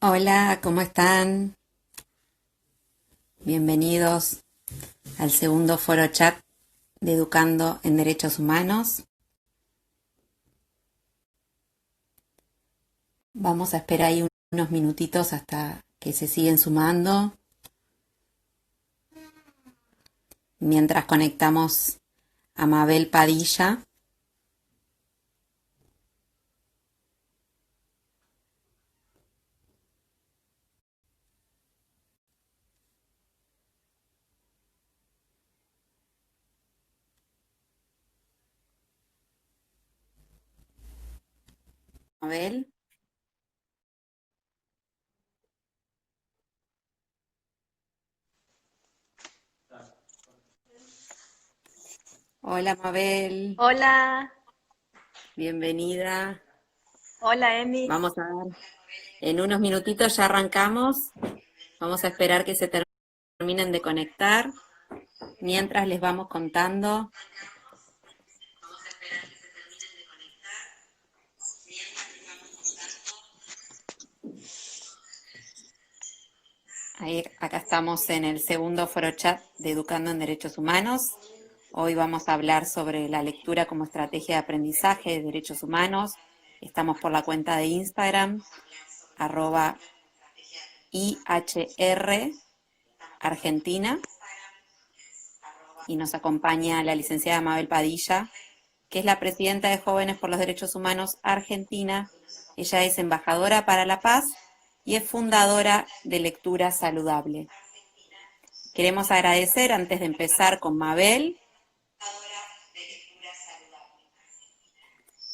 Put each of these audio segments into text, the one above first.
Hola, ¿cómo están? Bienvenidos al segundo foro chat de Educando en Derechos Humanos. Vamos a esperar ahí unos minutitos hasta que se siguen sumando, mientras conectamos a Mabel Padilla. Mabel. Hola Mabel, Hola, bienvenida. hola Emi. Vamos a ver, en unos minutitos ya arrancamos. Vamos a esperar que se terminen de conectar. Mientras les vamos contando. Acá estamos en el segundo foro chat de Educando en Derechos Humanos. Hoy vamos a hablar sobre la lectura como estrategia de aprendizaje de derechos humanos. Estamos por la cuenta de Instagram, @IHR Argentina, y nos acompaña la licenciada Mabel Padilla, que es la presidenta de Jóvenes por los Derechos Humanos Argentina. Ella es embajadora para la paz y es fundadora de Lectura Saludable. Queremos agradecer, antes de empezar con Mabel,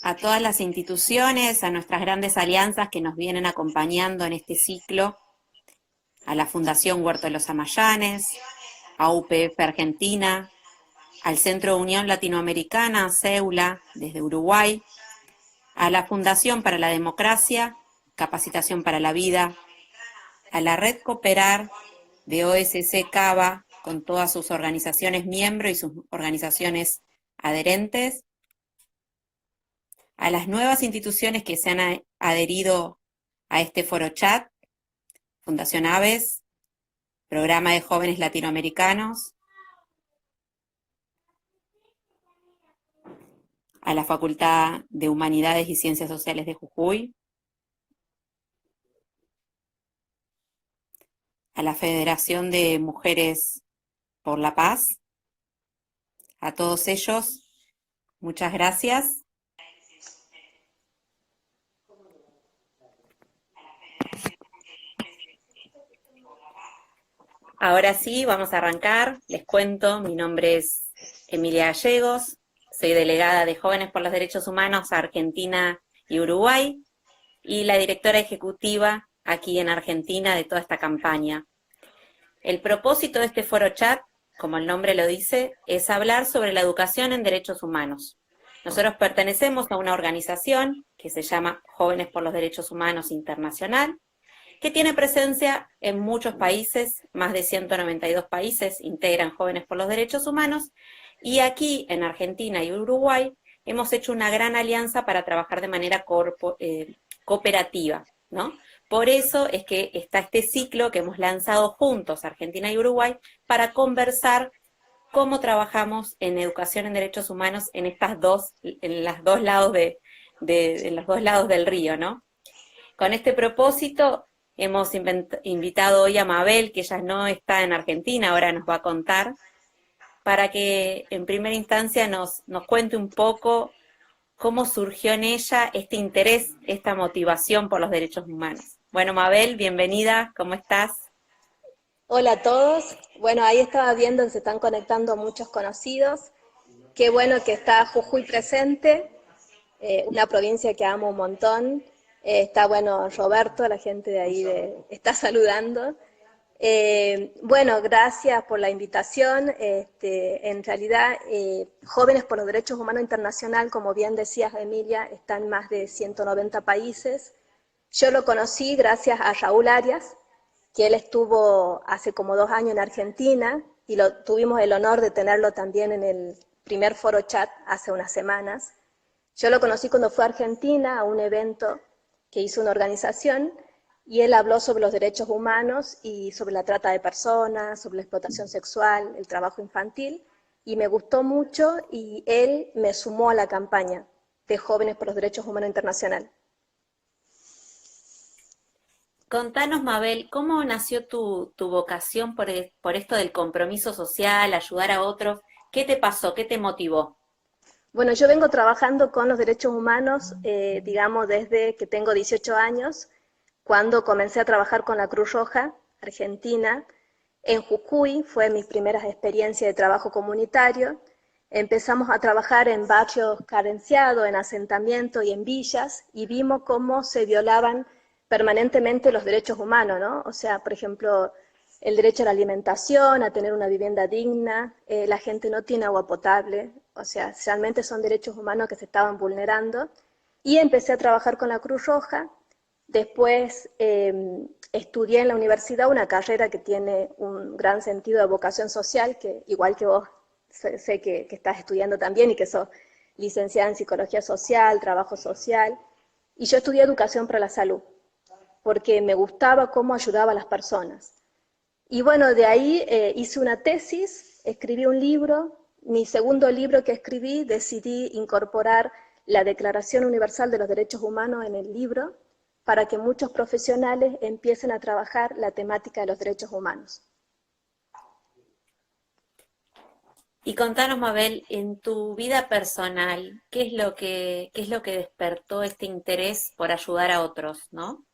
a todas las instituciones, a nuestras grandes alianzas que nos vienen acompañando en este ciclo, a la Fundación Huerto de los Amayanes, a UPF Argentina, al Centro de Unión Latinoamericana, CEULA, desde Uruguay, a la Fundación para la Democracia, Capacitación para la Vida, a la Red Cooperar de OSC Cava, con todas sus organizaciones miembros y sus organizaciones adherentes, a las nuevas instituciones que se han adherido a este foro chat: Fundación Aves, Programa de Jóvenes Latinoamericanos, a la Facultad de Humanidades y Ciencias Sociales de Jujuy, a la Federación de Mujeres por la Paz. A todos ellos, muchas gracias. Ahora sí, vamos a arrancar. Les cuento, mi nombre es Emilia Gallegos, soy delegada de Jóvenes por los Derechos Humanos Argentina y Uruguay, y la directora ejecutiva aquí en Argentina de toda esta campaña. El propósito de este foro chat, como el nombre lo dice, es hablar sobre la educación en derechos humanos. Nosotros pertenecemos a una organización que se llama Jóvenes por los Derechos Humanos Internacional, que tiene presencia en muchos países. Más de 192 países integran Jóvenes por los Derechos Humanos, y aquí en Argentina y Uruguay hemos hecho una gran alianza para trabajar de manera cooperativa, ¿no? Por eso es que está este ciclo que hemos lanzado juntos, Argentina y Uruguay, para conversar cómo trabajamos en educación en derechos humanos en los dos lados en los dos lados del río, ¿no? Con este propósito hemos invitado hoy a Mabel, que ella no está en Argentina, ahora nos va a contar, para que en primera instancia nos cuente un poco cómo surgió en ella este interés, esta motivación por los derechos humanos. Bueno, Mabel, bienvenida, ¿cómo estás? Hola a todos. Bueno, ahí estaba viendo que se están conectando muchos conocidos. Qué bueno que está Jujuy presente, una provincia que amo un montón. Está bueno Roberto, la gente de ahí está saludando. Bueno, gracias por la invitación. En realidad, Jóvenes por los Derechos Humanos Internacional, como bien decías, Emilia, está en más de 190 países. Yo lo conocí gracias a Raúl Arias, que él estuvo hace como 2 años en Argentina y tuvimos el honor de tenerlo también en el primer foro chat hace unas semanas. Yo lo conocí cuando fue a Argentina a un evento que hizo una organización y él habló sobre los derechos humanos y sobre la trata de personas, sobre la explotación sexual, el trabajo infantil, y me gustó mucho y él me sumó a la campaña de Jóvenes por los Derechos Humanos Internacional. Contanos, Mabel, ¿cómo nació tu vocación por esto del compromiso social, ayudar a otros? ¿Qué te pasó? ¿Qué te motivó? Bueno, yo vengo trabajando con los derechos humanos, digamos, desde que tengo 18 años, cuando comencé a trabajar con la Cruz Roja Argentina. En Jujuy fue mi primera experiencia de trabajo comunitario. Empezamos a trabajar en barrios carenciados, en asentamientos y en villas, y vimos cómo se violaban permanentemente los derechos humanos, ¿no? O sea, por ejemplo, el derecho a la alimentación, a tener una vivienda digna, la gente no tiene agua potable, o sea, realmente son derechos humanos que se estaban vulnerando. Y empecé a trabajar con la Cruz Roja. Después estudié en la universidad una carrera que tiene un gran sentido de vocación social, que igual que vos sé que estás estudiando también y que sos licenciada en psicología social, trabajo social, y yo estudié educación para la salud, porque me gustaba cómo ayudaba a las personas. Y bueno, de ahí hice una tesis, escribí un libro, mi segundo libro que escribí decidí incorporar la Declaración Universal de los Derechos Humanos en el libro para que muchos profesionales empiecen a trabajar la temática de los derechos humanos. Y contanos, Mabel, en tu vida personal, qué es lo que despertó este interés por ayudar a otros, ¿no?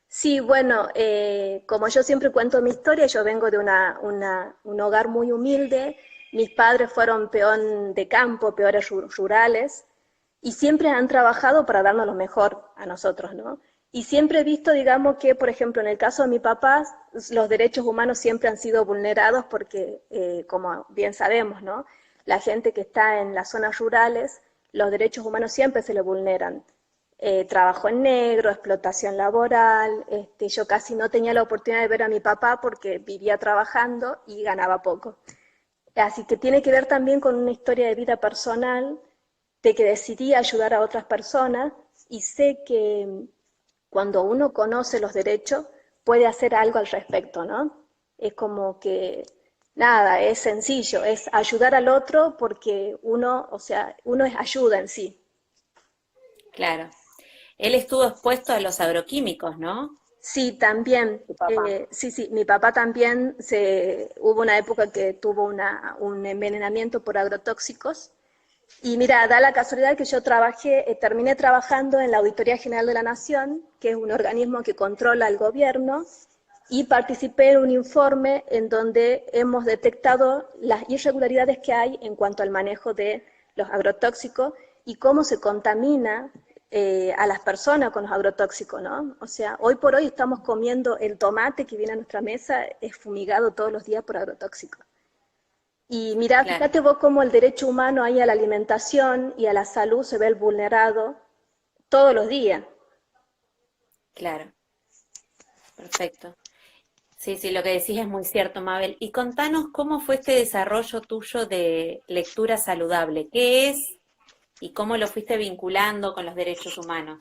Sí, bueno, como yo siempre cuento mi historia, yo vengo de un hogar muy humilde, mis padres fueron peón de campo, peores rurales, y siempre han trabajado para darnos lo mejor a nosotros, ¿no? Y siempre he visto, digamos, que, por ejemplo, en el caso de mi papá, los derechos humanos siempre han sido vulnerados porque, como bien sabemos, ¿no? La gente que está en las zonas rurales, los derechos humanos siempre se le vulneran. Trabajo en negro, explotación laboral, yo casi no tenía la oportunidad de ver a mi papá porque vivía trabajando y ganaba poco. Así que tiene que ver también con una historia de vida personal, de que decidí ayudar a otras personas y sé que cuando uno conoce los derechos puede hacer algo al respecto, ¿no? Es como que, nada, es sencillo, es ayudar al otro porque uno, o sea, uno es ayuda en sí. Claro. Él estuvo expuesto a los agroquímicos, ¿no? Sí, también. Tu papá. Sí, mi papá también hubo una época que tuvo un envenenamiento por agrotóxicos. Y mira, da la casualidad que yo terminé trabajando en la Auditoría General de la Nación, que es un organismo que controla el gobierno, y participé en un informe en donde hemos detectado las irregularidades que hay en cuanto al manejo de los agrotóxicos y cómo se contamina a las personas con los agrotóxicos, ¿no? O sea, hoy por hoy estamos comiendo el tomate que viene a nuestra mesa, es fumigado todos los días por agrotóxicos. Y mira, Claro, fíjate vos cómo el derecho humano ahí a la alimentación y a la salud se ve vulnerado todos los días. claro, perfecto. Sí, sí, lo que decís es muy cierto, Mabel. Y contanos cómo fue este desarrollo tuyo de lectura saludable. ¿Qué es y cómo lo fuiste vinculando con los derechos humanos?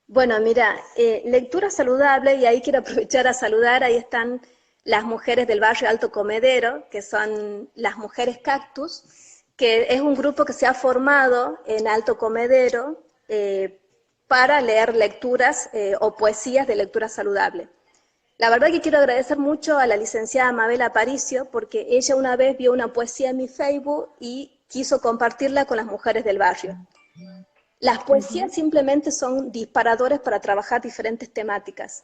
Bueno, mira, lectura saludable, y ahí quiero aprovechar a saludar, ahí están las mujeres del barrio Alto Comedero, que son las mujeres cactus, que es un grupo que se ha formado en Alto Comedero para leer lecturas o poesías de lectura saludable. La verdad que quiero agradecer mucho a la licenciada Mabel Aparicio, porque ella una vez vio una poesía en mi Facebook y quiso compartirla con las mujeres del barrio. Las poesías Ujú. simplemente son disparadores para trabajar diferentes temáticas.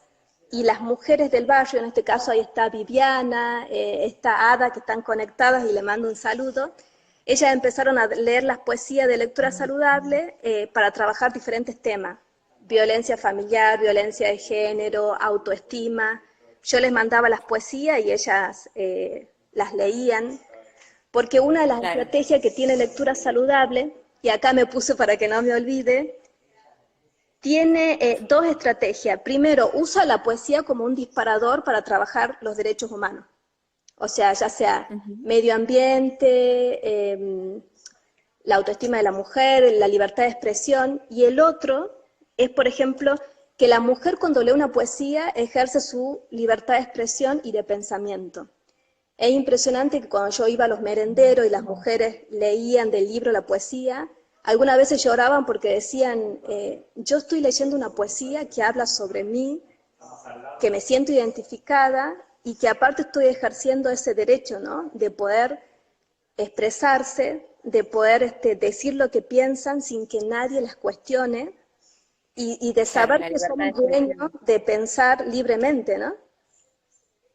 Y las mujeres del barrio, en este caso ahí está Viviana, está Ada, que están conectadas y le mando un saludo. Ellas empezaron a leer las poesías de lectura saludable para trabajar diferentes temas. Violencia familiar, violencia de género, autoestima. Yo les mandaba las poesías y ellas las leían, porque una de las Claro, estrategias que tiene lectura saludable, y acá me puse para que no me olvide, tiene dos estrategias. Primero, usa la poesía como un disparador para trabajar los derechos humanos. O sea, ya sea ujú, medio ambiente, la autoestima de la mujer, la libertad de expresión. Y el otro es, por ejemplo, que la mujer cuando lee una poesía ejerce su libertad de expresión y de pensamiento. Es impresionante que cuando yo iba a los merenderos y las mujeres leían del libro la poesía, algunas veces lloraban porque decían, yo estoy leyendo una poesía que habla sobre mí, que me siento identificada y que aparte estoy ejerciendo ese derecho, ¿no? De poder expresarse, de poder decir lo que piensan sin que nadie las cuestione y de Claro, saber la que libertad de somos dueños expresión. de pensar libremente, ¿no?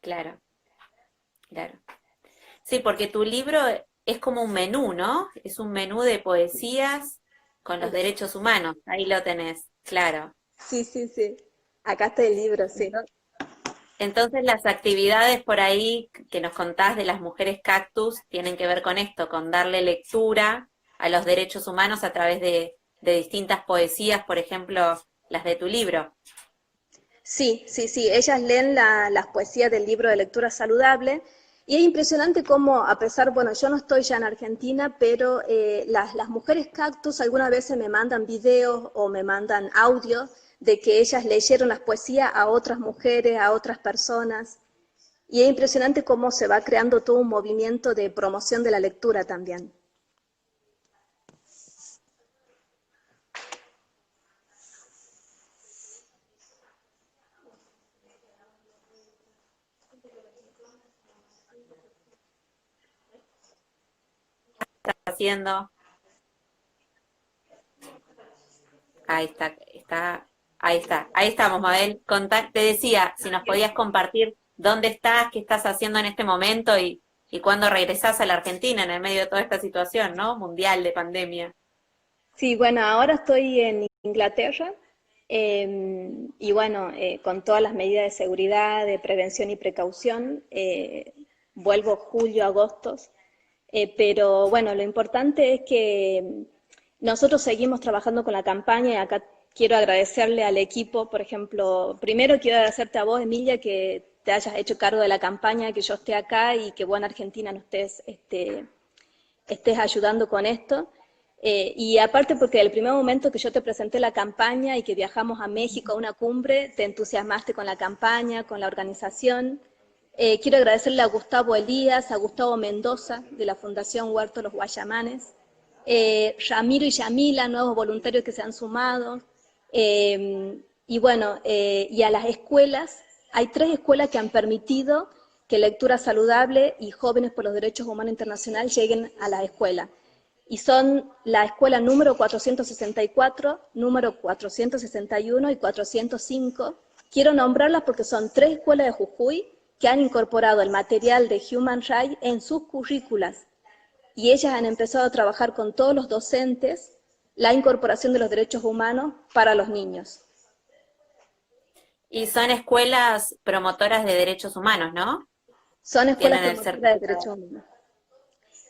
Claro, claro. Sí, porque tu libro es como un menú, ¿no? Es un menú de poesías con los derechos humanos. Ahí lo tenés, claro. Sí, sí, sí. Acá está el libro, sí. Ento- Entonces las actividades por ahí que nos contás de las mujeres cactus tienen que ver con esto, con darle lectura a los derechos humanos a través de distintas poesías, por ejemplo, las de tu libro. Sí, sí, sí. Ellas leen las poesías del libro de lectura saludable y es impresionante cómo, a pesar, bueno, yo no estoy ya en Argentina, pero las mujeres cactus algunas veces me mandan videos o me mandan audios de que ellas leyeron las poesías a otras mujeres, a otras personas. Y es impresionante cómo se va creando todo un movimiento de promoción de la lectura también. ¿Estás haciendo? Ahí ahí estamos, Mabel. Te decía, si nos podías compartir dónde estás, qué estás haciendo en este momento y cuándo regresás a la Argentina en el medio de toda esta situación, ¿no? Mundial de pandemia. Sí, bueno, ahora estoy en Inglaterra y bueno, con todas las medidas de seguridad, de prevención y precaución, vuelvo julio, agosto, pero bueno, lo importante es que nosotros seguimos trabajando con la campaña y acá quiero agradecerle al equipo, por ejemplo, primero quiero agradecerte a vos, Emilia, que te hayas hecho cargo de la campaña, que yo esté acá y que vos en Argentina no estés estés ayudando con esto. Y aparte porque el primer momento que yo te presenté la campaña y que viajamos a México a una cumbre, te entusiasmaste con la campaña, con la organización. Quiero agradecerle a Gustavo Elías, a Gustavo Mendoza de la Fundación Huerto Los Guayamanes, Ramiro y Yamila, nuevos voluntarios que se han sumado, y bueno, y a las escuelas, hay 3 escuelas que han permitido que Lectura Saludable y Jóvenes por los Derechos Humanos Internacional lleguen a la escuela. Y son la escuela número 464, número 461 y 405. Quiero nombrarlas porque son 3 escuelas de Jujuy que han incorporado el material de Human Rights en sus currículas y ellas han empezado a trabajar con todos los docentes la incorporación de los derechos humanos para los niños. Y son escuelas promotoras de derechos humanos, ¿no? Son escuelas Tienen el promotoras de certificado. derechos humanos.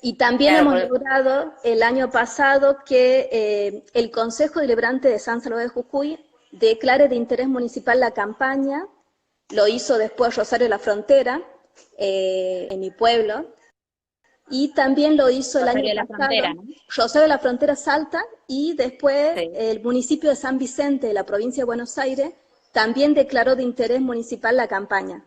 Y también Claro, hemos porque logrado el año pasado que el Consejo Deliberante de San Salvador de Jujuy declare de interés municipal la campaña, lo hizo después Rosario de la Frontera, en mi pueblo, y también lo hizo el año Rosario de la pasado Frontera, ¿no? Rosario de la Frontera Salta y después Sí, el municipio de San Vicente de la provincia de Buenos Aires también declaró de interés municipal la campaña.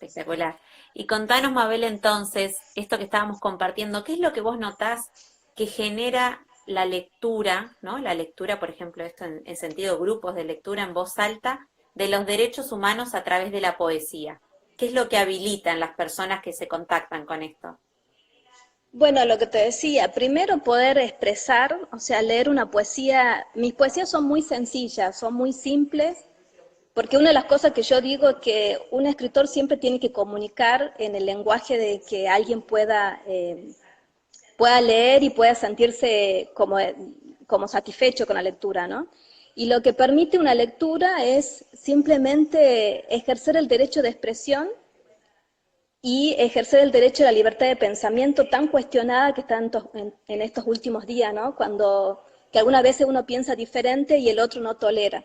espectacular. Y contanos, Mabel, entonces, esto que estábamos compartiendo, ¿qué es lo que vos notás que genera la lectura, ¿no? La lectura, por ejemplo, esto en sentido grupos de lectura en voz alta, de los derechos humanos a través de la poesía. ¿Qué es lo que habilitan las personas que se contactan con esto? Bueno, lo que te decía, primero poder expresar, o sea, leer una poesía, mis poesías son muy sencillas, son muy simples, porque una de las cosas que yo digo es que un escritor siempre tiene que comunicar en el lenguaje de que alguien pueda leer y pueda sentirse como satisfecho con la lectura, ¿no? Y lo que permite una lectura es simplemente ejercer el derecho de expresión y ejercer el derecho a la libertad de pensamiento tan cuestionada que está en estos últimos días, ¿no? Cuando que algunas veces uno piensa diferente y el otro no tolera.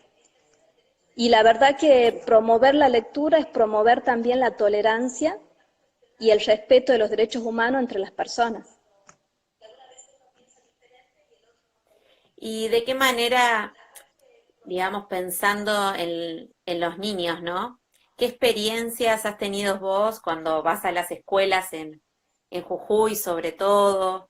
Y la verdad que promover la lectura es promover también la tolerancia y el respeto de los derechos humanos entre las personas. ¿Y de qué manera digamos, pensando en los niños, ¿no? ¿Qué experiencias has tenido vos cuando vas a las escuelas en Jujuy, sobre todo,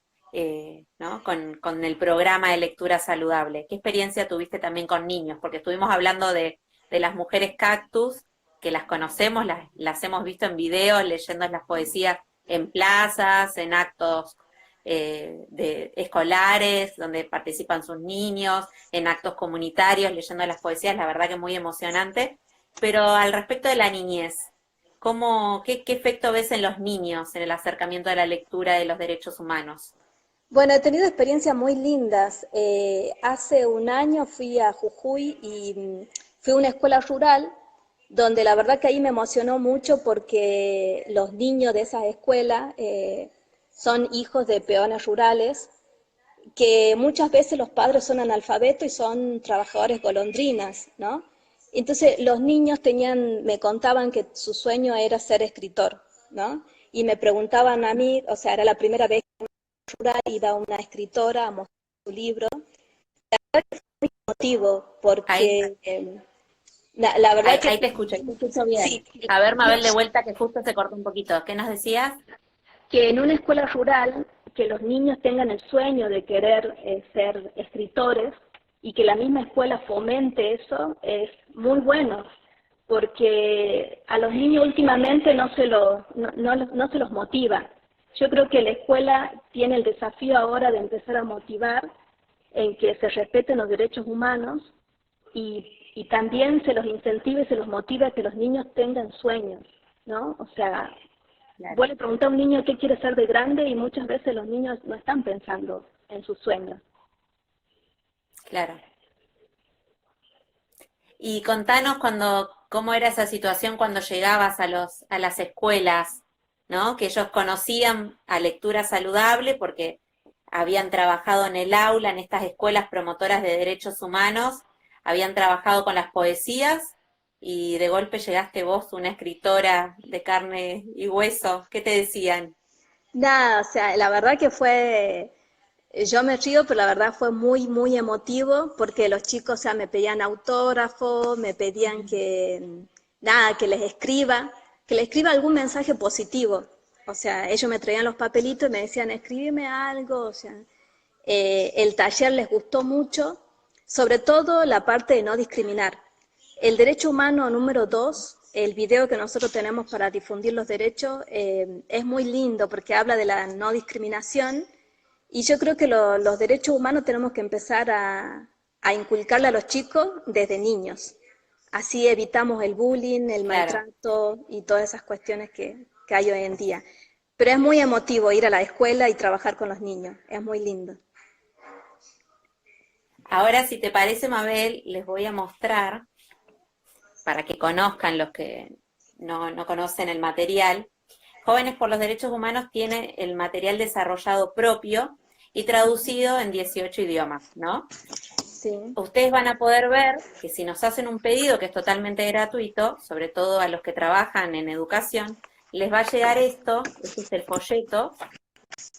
¿no? Con el programa de lectura saludable. ¿Qué experiencia tuviste también con niños? Porque estuvimos hablando de las mujeres cactus, que las conocemos, las hemos visto en videos, leyendo las poesías en plazas, en actos escolares, donde participan sus niños, en actos comunitarios, leyendo las poesías, la verdad que muy emocionante. Pero al respecto de la niñez, qué efecto ves en los niños en el acercamiento a la lectura de los derechos humanos? Bueno, he tenido experiencias muy lindas. Hace un año fui a Jujuy y fui a una escuela rural donde la verdad que ahí me emocionó mucho porque los niños de esas escuelas son hijos de peones rurales que muchas veces los padres son analfabetos y son trabajadores golondrinas, ¿no? Entonces los niños me contaban que su sueño era ser escritor, ¿no? Y me preguntaban a mí, o sea, era la primera vez que iba una escritora a mostrar su libro, motivo, Ahí, porque la verdad que ahí te escucho bien. sí, A ver, Mabel, de vuelta, que justo se cortó un poquito. ¿Qué nos decías? que en una escuela rural que los niños tengan el sueño de querer ser escritores y que la misma escuela fomente eso es muy bueno, porque a los niños últimamente no se los motiva. Yo creo que la escuela tiene el desafío ahora de empezar a motivar en que se respeten los derechos humanos y también se los incentive y se los motive a que los niños tengan sueños, ¿no? O sea, Claro, vos le preguntás a un niño qué quiere ser de grande y muchas veces los niños no están pensando en sus sueños. claro. Y contanos cómo era esa situación cuando llegabas a las escuelas, ¿no? Que ellos conocían a lectura saludable porque habían trabajado en el aula, en estas escuelas promotoras de derechos humanos, habían trabajado con las poesías y de golpe llegaste vos, una escritora de carne y hueso. ¿Qué te decían? Nada, o sea, la verdad que yo me río, pero la verdad fue muy, muy emotivo porque los chicos, o sea, me pedían autógrafo, me pedían nada, que les escriba algún mensaje positivo. O sea, ellos me traían los papelitos y me decían, escríbeme algo, o sea, el taller les gustó mucho, sobre todo la parte de no discriminar. El derecho humano número 2, el video que nosotros tenemos para difundir los derechos, es muy lindo porque habla de la no discriminación y yo creo que los derechos humanos tenemos que empezar a inculcarle a los chicos desde niños. Así evitamos el bullying, el Claro. maltrato y todas esas cuestiones que hay hoy en día. Pero es muy emotivo ir a la escuela y trabajar con los niños, es muy lindo. Ahora, si te parece, Mabel, les voy a mostrar, para que conozcan los que no conocen el material. Jóvenes por los Derechos Humanos tiene el material desarrollado propio y traducido en 18 idiomas, ¿no? Sí. Ustedes van a poder ver que si nos hacen un pedido que es totalmente gratuito, sobre todo a los que trabajan en educación, les va a llegar esto, este es el folleto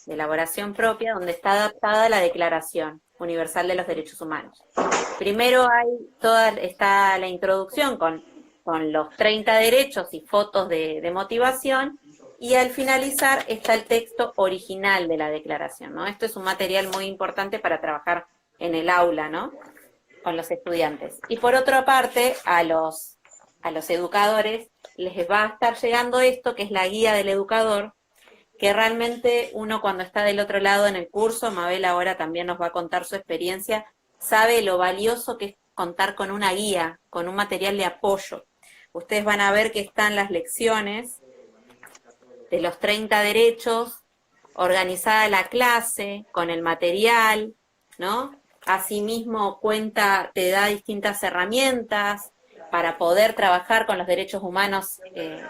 de elaboración propia, donde está adaptada la Declaración Universal de los Derechos Humanos. Primero está la introducción con los 30 derechos y fotos de motivación, y al finalizar está el texto original de la declaración, ¿no? Esto es un material muy importante para trabajar en el aula, ¿no? Con los estudiantes. Y por otra parte, a los educadores les va a estar llegando esto, que es la guía del educador, que realmente uno cuando está del otro lado en el curso, Mabel ahora también nos va a contar su experiencia, sabe lo valioso que es contar con una guía, con un material de apoyo. Ustedes van a ver que están las lecciones de los 30 derechos, organizada la clase, con el material, ¿no? Asimismo te da distintas herramientas para poder trabajar con los derechos humanos,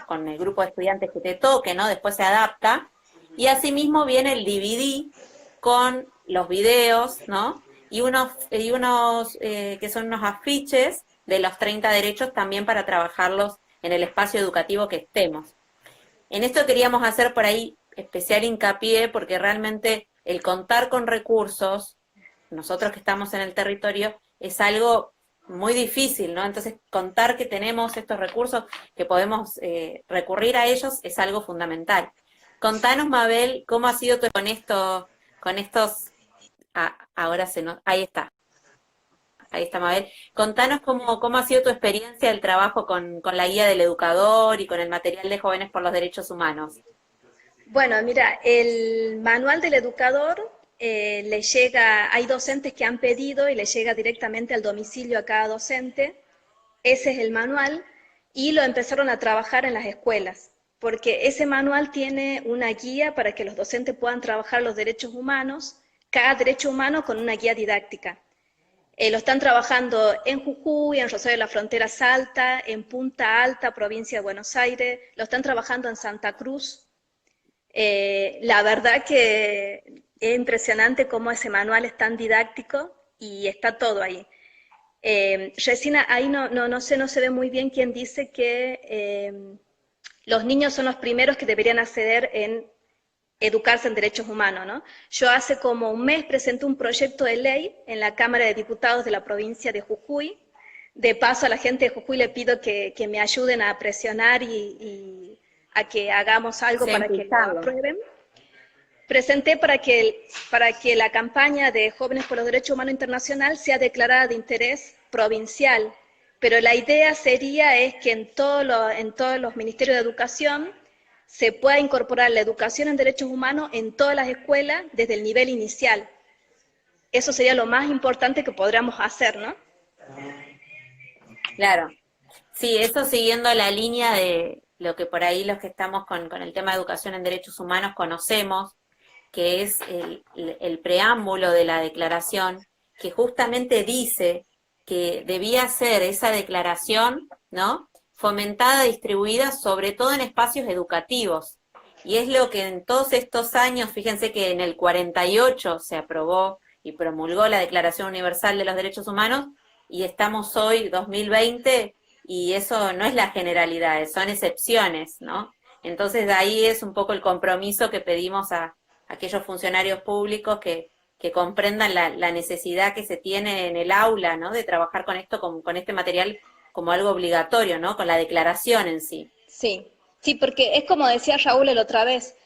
con el grupo de estudiantes que te toque, ¿no? Después se adapta. Y asimismo viene el DVD con los videos, ¿no? Y unos que son unos afiches de los 30 derechos también para trabajarlos en el espacio educativo que estemos. En esto queríamos hacer por ahí especial hincapié porque realmente el contar con recursos, nosotros que estamos en el territorio, es algo muy difícil, ¿no? Entonces, contar que tenemos estos recursos, que podemos recurrir a ellos, es algo fundamental. Contanos, Mabel, cómo ha sido con estos, ahora se nos, ahí está Mabel. Contanos cómo ha sido tu experiencia del trabajo con la guía del educador y con el material de Jóvenes por los Derechos Humanos. Bueno, mira, el manual del educador le llega, hay docentes que han pedido y le llega directamente al domicilio a cada docente. Ese es el manual y lo empezaron a trabajar en las escuelas, porque ese manual tiene una guía para que los docentes puedan trabajar los derechos humanos, cada derecho humano con una guía didáctica. Lo están trabajando en Jujuy, en Rosario de la Frontera Salta, en Punta Alta, provincia de Buenos Aires, lo están trabajando en Santa Cruz. La verdad que es impresionante cómo ese manual es tan didáctico y está todo ahí. Resina, ahí no sé, no se ve muy bien quién dice que los niños son los primeros que deberían acceder en educarse en derechos humanos, ¿no? Yo hace como un mes presenté un proyecto de ley en la Cámara de Diputados de la provincia de Jujuy. De paso a la gente de Jujuy le pido que me ayuden a presionar y a que hagamos algo Sí, para que lo aprueben. Presenté para que la campaña de Jóvenes por los Derechos Humanos Internacional sea declarada de interés provincial, pero la idea sería es que en todos los ministerios de educación se pueda incorporar la educación en derechos humanos en todas las escuelas desde el nivel inicial. Eso sería lo más importante que podríamos hacer, ¿no? Claro. Sí, eso siguiendo la línea de lo que por ahí los que estamos con el tema de educación en derechos humanos conocemos, que es el preámbulo de la declaración, que justamente dice que debía ser esa declaración, ¿no? Fomentada, distribuida, sobre todo en espacios educativos. Y es lo que en todos estos años, fíjense que en el 48 se aprobó y promulgó la Declaración Universal de los Derechos Humanos, y estamos hoy, 2020, y eso no es la generalidad, son excepciones, ¿no? Entonces de ahí es un poco el compromiso que pedimos a aquellos funcionarios públicos que comprendan la necesidad que se tiene en el aula, ¿no? De trabajar con esto, con este material como algo obligatorio, ¿no? Con la declaración en sí. Sí, sí, porque es como decía Raúl la otra vez,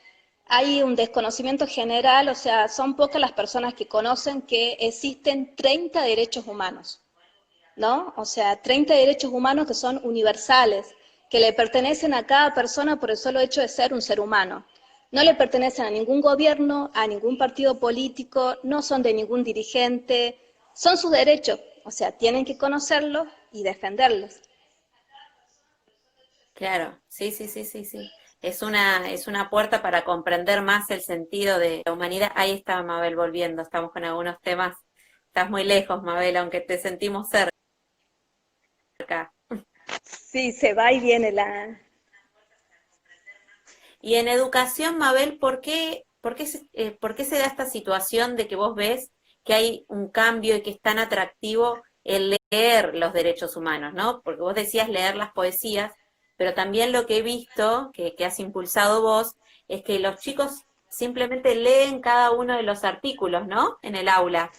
hay un desconocimiento general, o sea, son pocas las personas que conocen que existen 30 derechos humanos, ¿no? O sea, 30 derechos humanos que son universales, que le pertenecen a cada persona por el solo hecho de ser un ser humano. No le pertenecen a ningún gobierno, a ningún partido político, no son de ningún dirigente, son sus derechos, o sea, tienen que conocerlos y defenderlos. Claro, sí, sí, sí, sí, sí. Es una puerta para comprender más el sentido de la humanidad. Ahí está Mabel volviendo, estamos con algunos temas. Estás muy lejos, Mabel, aunque te sentimos cerca. Sí, se va y viene la... Y en educación, Mabel, por qué se da esta situación de que vos ves que hay un cambio y que es tan atractivo el leer los derechos humanos, ¿no? Porque vos decías leer las poesías, pero también lo que he visto, que has impulsado vos, es que los chicos simplemente leen cada uno de los artículos, ¿no? En el aula.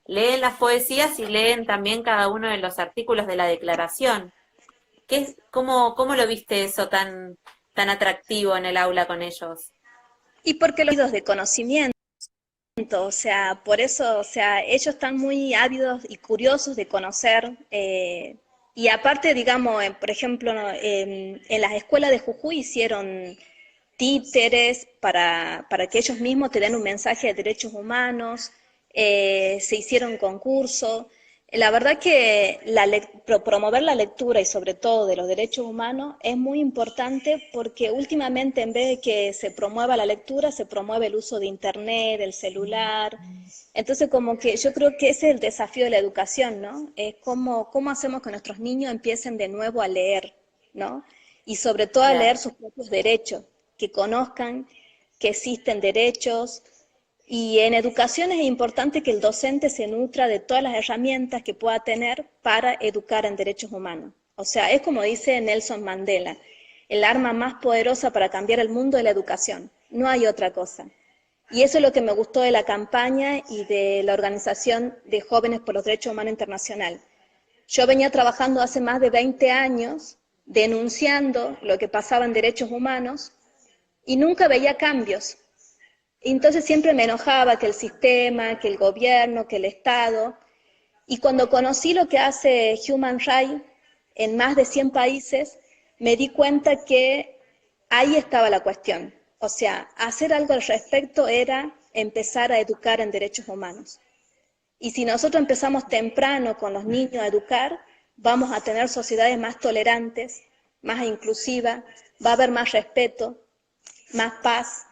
Leen las poesías y leen también cada uno de los artículos de la declaración. ¿Cómo lo viste eso tan atractivo en el aula con ellos? Y porque los oídos de conocimiento, o sea, por eso, o sea, ellos están muy ávidos y curiosos de conocer. Y aparte, digamos, por ejemplo, ¿no? En las escuelas de Jujuy hicieron títeres para que ellos mismos te den un mensaje de derechos humanos, se hicieron concursos. La verdad que promover la lectura y sobre todo de los derechos humanos es muy importante porque últimamente en vez de que se promueva la lectura, se promueve el uso de internet, del celular. Entonces como que yo creo que ese es el desafío de la educación, ¿no? Es cómo hacemos que nuestros niños empiecen de nuevo a leer, ¿no? Y sobre todo a leer Claro. sus propios derechos, que conozcan que existen derechos, y en educación es importante que el docente se nutra de todas las herramientas que pueda tener para educar en derechos humanos. O sea, es como dice Nelson Mandela, el arma más poderosa para cambiar el mundo es la educación, no hay otra cosa. Y eso es lo que me gustó de la campaña y de la organización de Jóvenes por los Derechos Humanos Internacional, Yo venía trabajando hace más de 20 años denunciando lo que pasaba en derechos humanos y nunca veía cambios. Entonces siempre me enojaba que el sistema, que el gobierno, que el Estado. Y cuando conocí lo que hace Human Rights en más de 100 países, me di cuenta que ahí estaba la cuestión. O sea, hacer algo al respecto era empezar a educar en derechos humanos. Y si nosotros empezamos temprano con los niños a educar, vamos a tener sociedades más tolerantes, más inclusivas, va a haber más respeto, más paz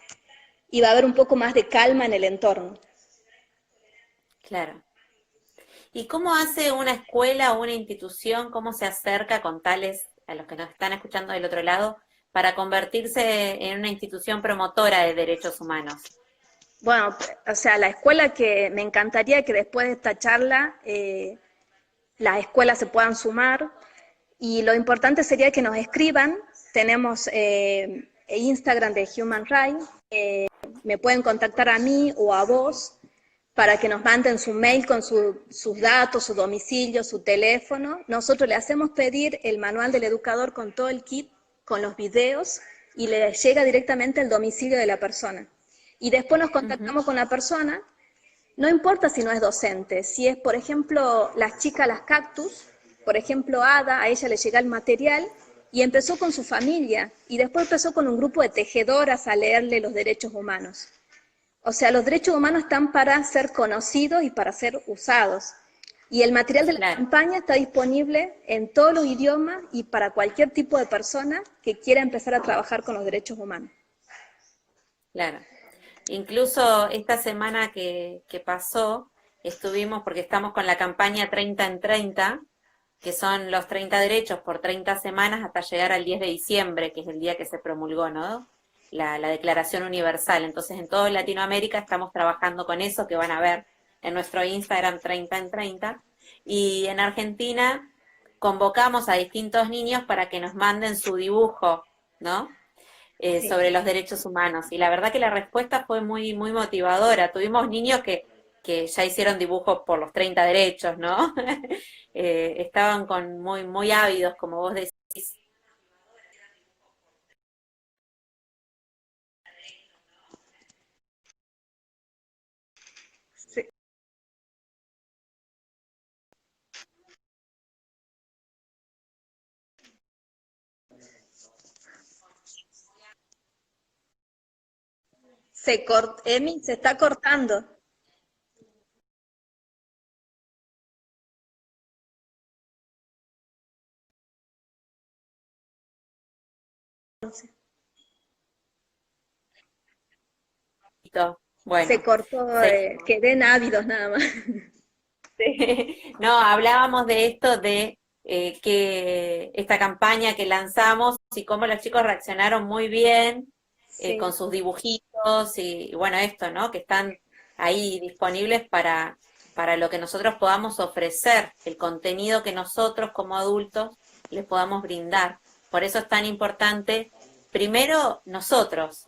y va a haber un poco más de calma en el entorno. Claro. ¿Y cómo hace una escuela o una institución, cómo se acerca con tales, a los que nos están escuchando del otro lado, para convertirse en una institución promotora de derechos humanos? Bueno, o sea, la escuela que me encantaría que después de esta charla las escuelas se puedan sumar y lo importante sería que nos escriban. Tenemos Instagram de Human Rights, me pueden contactar a mí o a vos para que nos manden su mail con sus datos, su domicilio, su teléfono. Nosotros le hacemos pedir el manual del educador con todo el kit, con los videos, y le llega directamente al domicilio de la persona. Y después nos Ujú. contactamos con la persona, no importa si no es docente, si es, por ejemplo, las chicas, las cactus, por ejemplo, Ada, a ella le llega el material y empezó con su familia, y después empezó con un grupo de tejedoras a leerle los derechos humanos. O sea, los derechos humanos están para ser conocidos y para ser usados. Y el material de la Claro, campaña está disponible en todos los idiomas y para cualquier tipo de persona que quiera empezar a trabajar con los derechos humanos. claro. Incluso esta semana que pasó, estuvimos, porque estamos con la campaña 30 en 30, que son los 30 derechos por 30 semanas hasta llegar al 10 de diciembre, que es el día que se promulgó, ¿no? La Declaración Universal. Entonces, en toda Latinoamérica estamos trabajando con eso, que van a ver en nuestro Instagram 30 en 30. Y en Argentina convocamos a distintos niños para que nos manden su dibujo, ¿no? Sí. Sobre los derechos humanos. Y la verdad que la respuesta fue muy, muy motivadora. Tuvimos niños que ya hicieron dibujos por los 30 derechos, ¿no? Estaban con muy, muy ávidos, como vos decís. Sí. Emi, se está cortando. Se Bueno, cortó, seguimos. quedé en ávidos nada más. No, hablábamos de esto de que esta campaña que lanzamos y cómo los chicos reaccionaron muy bien con Sí, sus dibujitos y bueno, esto, ¿no? Que están ahí disponibles para lo que nosotros podamos ofrecer, el contenido que nosotros como adultos les podamos brindar. Por eso es tan importante, primero nosotros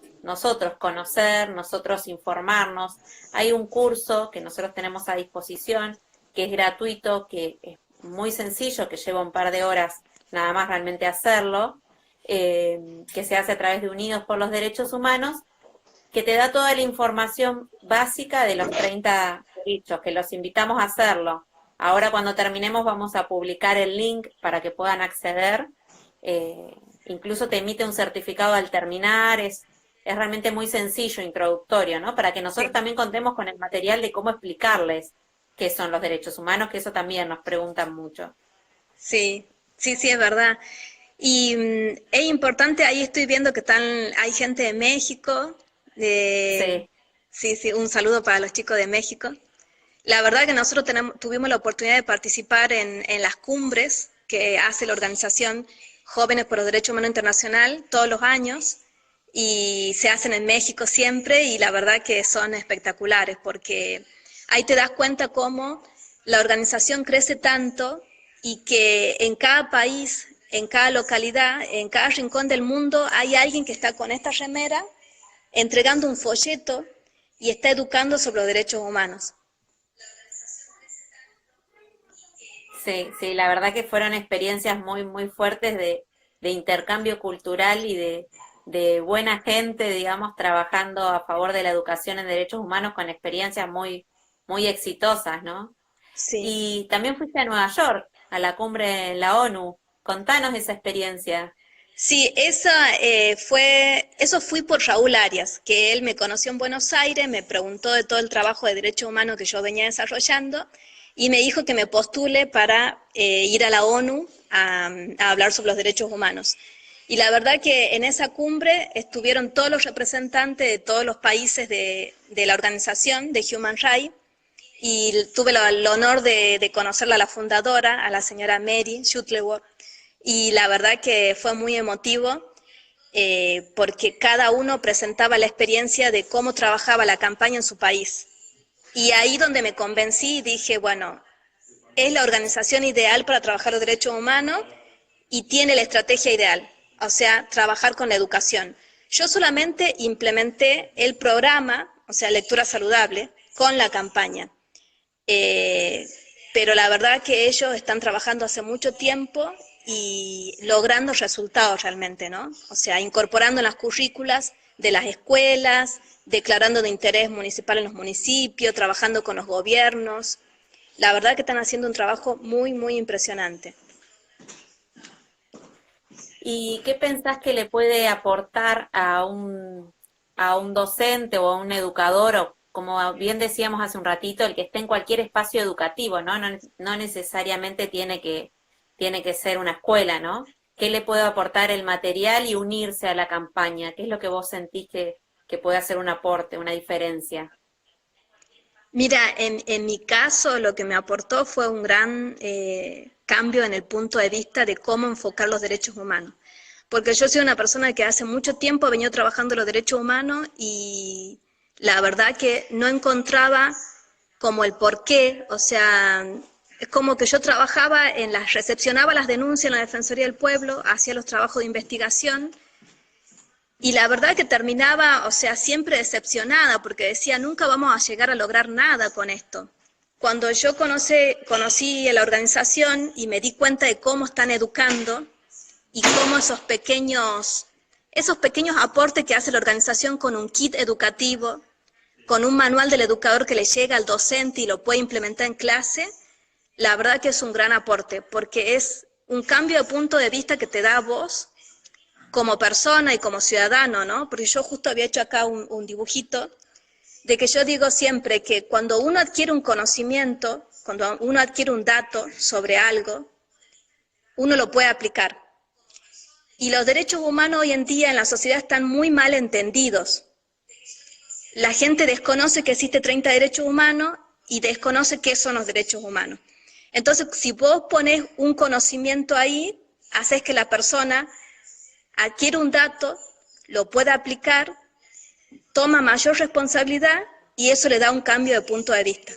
conocer, nosotros informarnos. Hay un curso que nosotros tenemos a disposición que es gratuito, que es muy sencillo, que lleva un par de horas nada más realmente hacerlo, que se hace a través de Unidos por los Derechos Humanos, que te da toda la información básica de los 30 derechos, que los invitamos a hacerlo. Ahora cuando terminemos vamos a publicar el link para que puedan acceder. Incluso te emite un certificado al terminar, es realmente muy sencillo, introductorio, ¿no? Para que nosotros sí, también contemos con el material de cómo explicarles qué son los derechos humanos, que eso también nos preguntan mucho. sí, sí, sí, es verdad. Y es importante, ahí estoy viendo que hay gente de México, Sí, sí, sí, un saludo para los chicos de México. La verdad que nosotros tuvimos la oportunidad de participar en las cumbres que hace la organización Jóvenes por los Derechos Humanos Internacional todos los años y se hacen en México siempre y la verdad que son espectaculares porque ahí te das cuenta cómo la organización crece tanto y que en cada país, en cada localidad, en cada rincón del mundo hay alguien que está con esta remera entregando un folleto y está educando sobre los derechos humanos. Sí, sí, la verdad que fueron experiencias muy, muy fuertes de intercambio cultural y de buena gente, digamos, trabajando a favor de la educación en derechos humanos con experiencias muy, muy exitosas, ¿no? Sí. Y también fuiste a Nueva York, a la cumbre en la ONU. Contanos esa experiencia. Sí, eso fui por Raúl Arias, que él me conoció en Buenos Aires, me preguntó de todo el trabajo de derechos humanos que yo venía desarrollando y me dijo que me postule para ir a la ONU a hablar sobre los derechos humanos. Y la verdad que en esa cumbre estuvieron todos los representantes de todos los países de la organización de Human Rights y tuve el honor de conocerla a la fundadora, a la señora Mary Shuttleworth, y la verdad que fue muy emotivo porque cada uno presentaba la experiencia de cómo trabajaba la campaña en su país. Y ahí donde me convencí y dije, bueno, es la organización ideal para trabajar los derechos humanos y tiene la estrategia ideal, o sea, trabajar con la educación. Yo solamente implementé el programa, o sea, lectura saludable, con la campaña. Eh, pero la verdad que ellos están trabajando hace mucho tiempo y logrando resultados realmente, ¿no? O sea, incorporando en las currículas de las escuelas, declarando de interés municipal en los municipios, trabajando con los gobiernos. La verdad que están haciendo un trabajo muy, muy impresionante. ¿Y qué pensás que le puede aportar a un docente o a un educador, o como bien decíamos hace un ratito, el que esté en cualquier espacio educativo, ¿no? No, no necesariamente tiene que ser una escuela, ¿no? ¿Qué le puede aportar el material y unirse a la campaña? ¿Qué es lo que vos sentís que puede hacer un aporte, una diferencia? Mira, en mi caso lo que me aportó fue un gran cambio en el punto de vista de cómo enfocar los derechos humanos. Porque yo soy una persona que hace mucho tiempo ha venido trabajando los derechos humanos y la verdad que no encontraba como el porqué, o sea, es como que yo trabajaba recepcionaba las denuncias en la Defensoría del Pueblo, hacía los trabajos de investigación y la verdad que terminaba, o sea, siempre decepcionada porque decía, nunca vamos a llegar a lograr nada con esto. Cuando yo conocí a la organización y me di cuenta de cómo están educando y cómo esos pequeños aportes que hace la organización con un kit educativo, con un manual del educador que le llega al docente y lo puede implementar en clase, la verdad que es un gran aporte, porque es un cambio de punto de vista que te da a vos como persona y como ciudadano, ¿no? Porque yo justo había hecho acá un dibujito de que yo digo siempre que cuando uno adquiere un conocimiento, cuando uno adquiere un dato sobre algo, uno lo puede aplicar. Y los derechos humanos hoy en día en la sociedad están muy mal entendidos. La gente desconoce que existe 30 derechos humanos y desconoce qué son los derechos humanos. Entonces, si vos pones un conocimiento ahí, haces que la persona adquiere un dato, lo pueda aplicar, toma mayor responsabilidad y eso le da un cambio de punto de vista.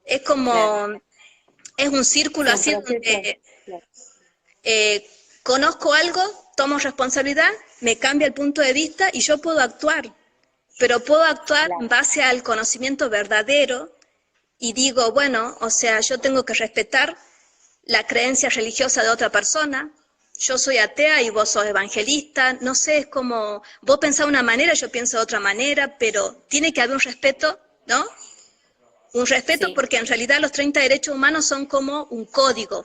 Es Claro, como, es un círculo sí, un así proceso. donde Claro, conozco algo, tomo responsabilidad, me cambia el punto de vista y yo puedo actuar, pero puedo actuar en claro. base al conocimiento verdadero y digo, bueno, o sea, yo tengo que respetar la creencia religiosa de otra persona, yo soy atea y vos sos evangelista, no sé, es como, vos pensás de una manera, yo pienso de otra manera, pero tiene que haber un respeto, ¿no? Un respeto Sí. porque en realidad los 30 derechos humanos son como un código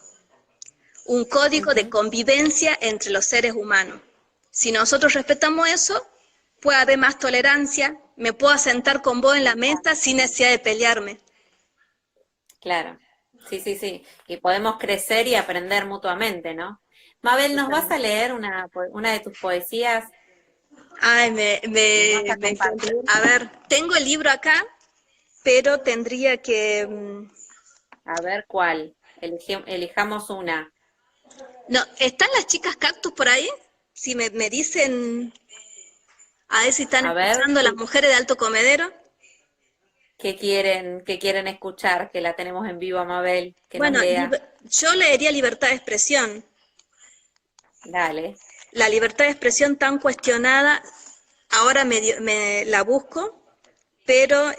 de Ujú. convivencia entre los seres humanos. Si nosotros respetamos eso, puede haber más tolerancia, me puedo sentar con vos en la mesa sin necesidad de pelearme. Claro, sí, sí, sí. Y podemos crecer y aprender mutuamente, ¿no? Mabel, ¿nos vas a Totalmente. leer una de tus poesías? Ay, ¿Nos vas a me encanta. compartir? A ver, tengo el libro acá, pero tendría que... A ver cuál. Elijamos una. No, ¿están las chicas cactus por ahí? Si me dicen, a ver si están A ver escuchando las mujeres de Alto Comedero. qué quieren escuchar, que la tenemos en vivo, Mabel, que nos Bueno, lea. yo leería libertad de expresión. Dale. La libertad de expresión tan cuestionada, ahora me la busco, pero